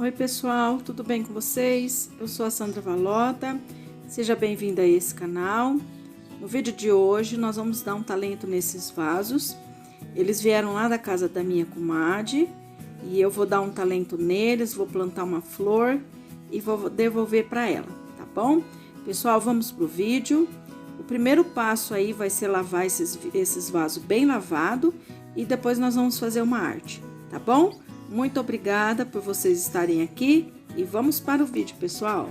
Oi pessoal, tudo bem com vocês? Eu sou a Sandra Valota, seja bem-vinda a esse canal. No vídeo de hoje nós vamos dar um talento nesses vasos. Eles vieram lá da casa da minha comadre e eu vou dar um talento neles, vou plantar uma flor e vou devolver para ela, tá bom? Pessoal, vamos pro vídeo. O primeiro passo aí vai ser lavar esses vasos bem lavado e depois nós vamos fazer uma arte, tá bom? Muito obrigada por vocês estarem aqui e vamos para o vídeo, pessoal.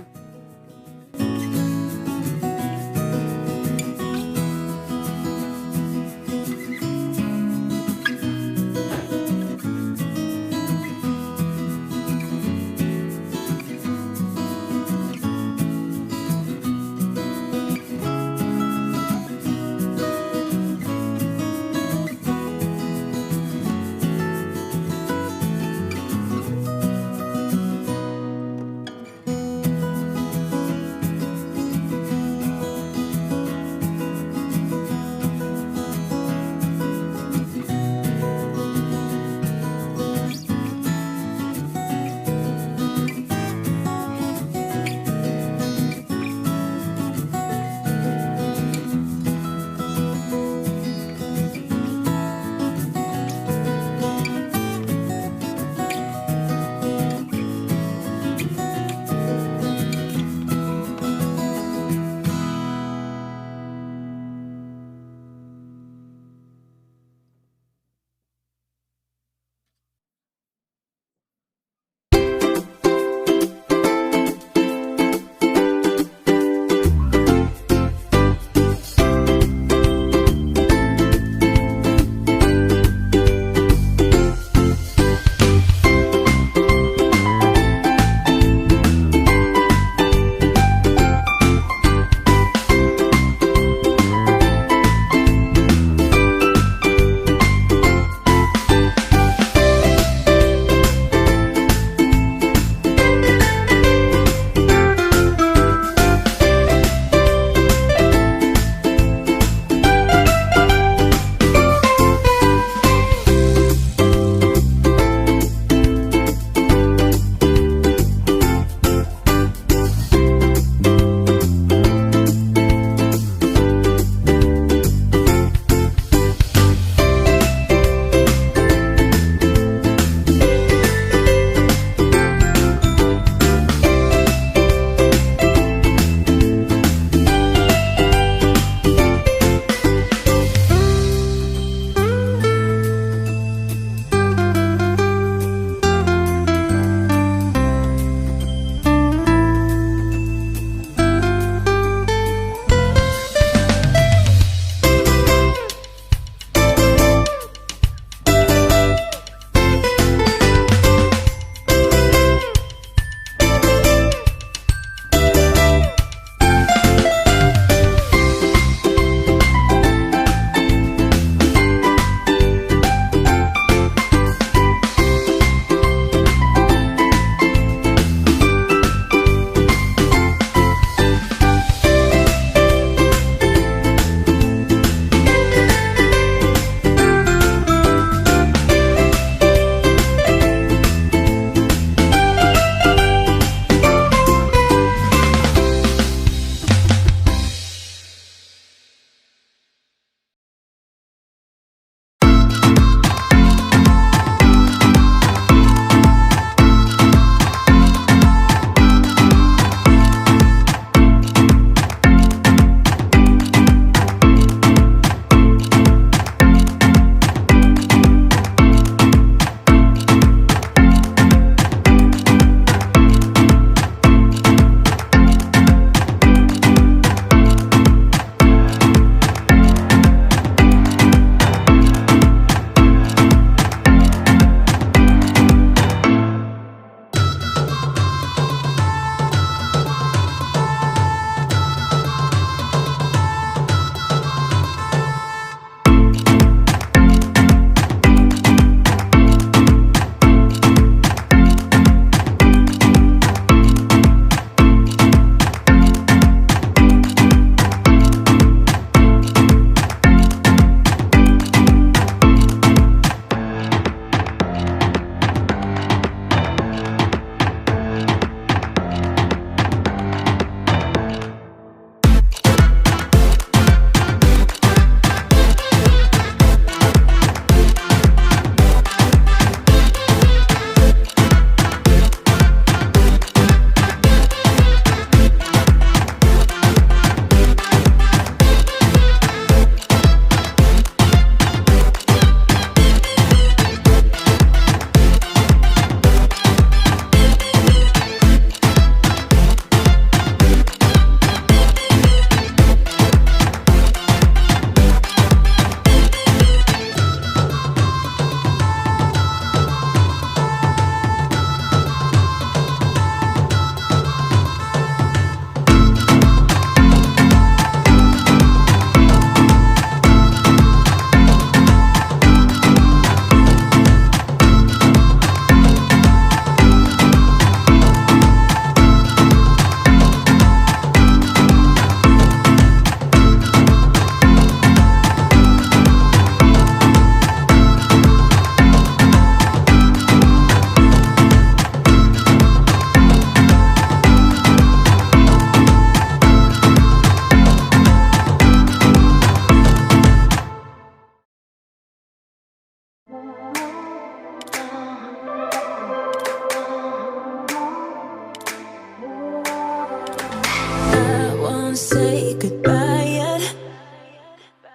say goodbye yet.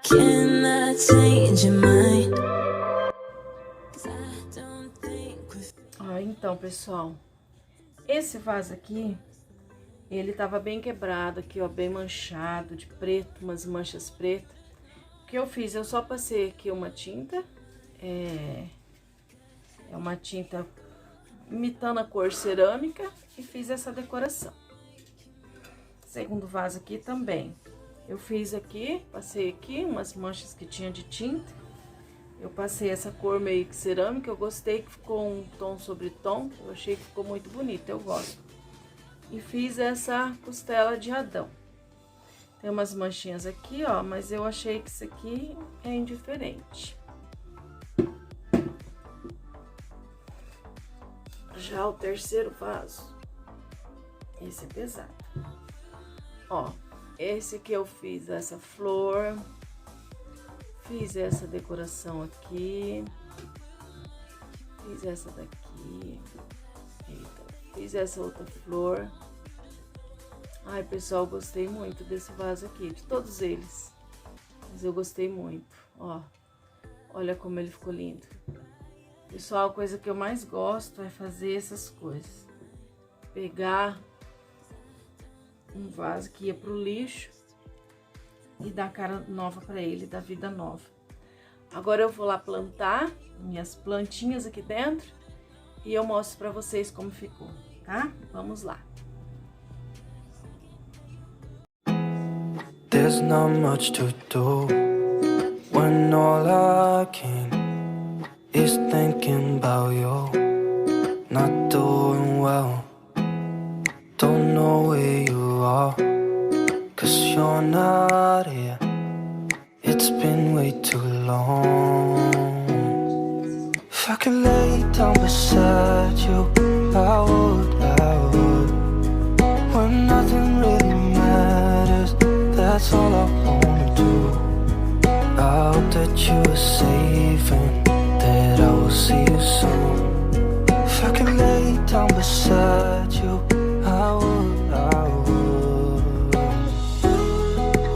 Can I change your mind? Então, pessoal, esse vaso aqui, ele tava bem quebrado aqui, ó, bem manchado de preto, umas manchas pretas. O que eu fiz? Eu só passei aqui uma tinta, é uma tinta imitando a cor cerâmica e fiz essa decoração. Segundo vaso aqui também, eu fiz aqui, passei aqui umas manchas que tinha de tinta. Eu passei essa cor meio que cerâmica, eu gostei que ficou um tom sobre tom, eu achei que ficou muito bonito, eu gosto. E fiz essa costela de Adão. Tem umas manchinhas aqui, ó, mas eu achei que isso aqui é indiferente. Já o terceiro vaso, esse é pesado. Ó, esse que eu fiz essa flor, fiz essa decoração aqui, fiz essa daqui, eita, fiz essa outra flor. Ai, pessoal, gostei muito desse vaso aqui, de todos eles, mas eu gostei muito, ó, olha como ele ficou lindo. Pessoal, a coisa que eu mais gosto é fazer essas coisas, pegar um vaso que ia pro lixo e dar cara nova para ele, dar vida nova. Agora eu vou lá plantar minhas plantinhas aqui dentro e eu mostro para vocês como ficou, tá? Vamos lá. There's not much to do when all I can is thinking about you. Not doing well, don't know where you are, 'cause you're not here. It's been way too long. If I could lay down beside you, I would. When nothing really matters, that's all I wanna do. I hope that you are safe and that I will see you soon. If I could lay down beside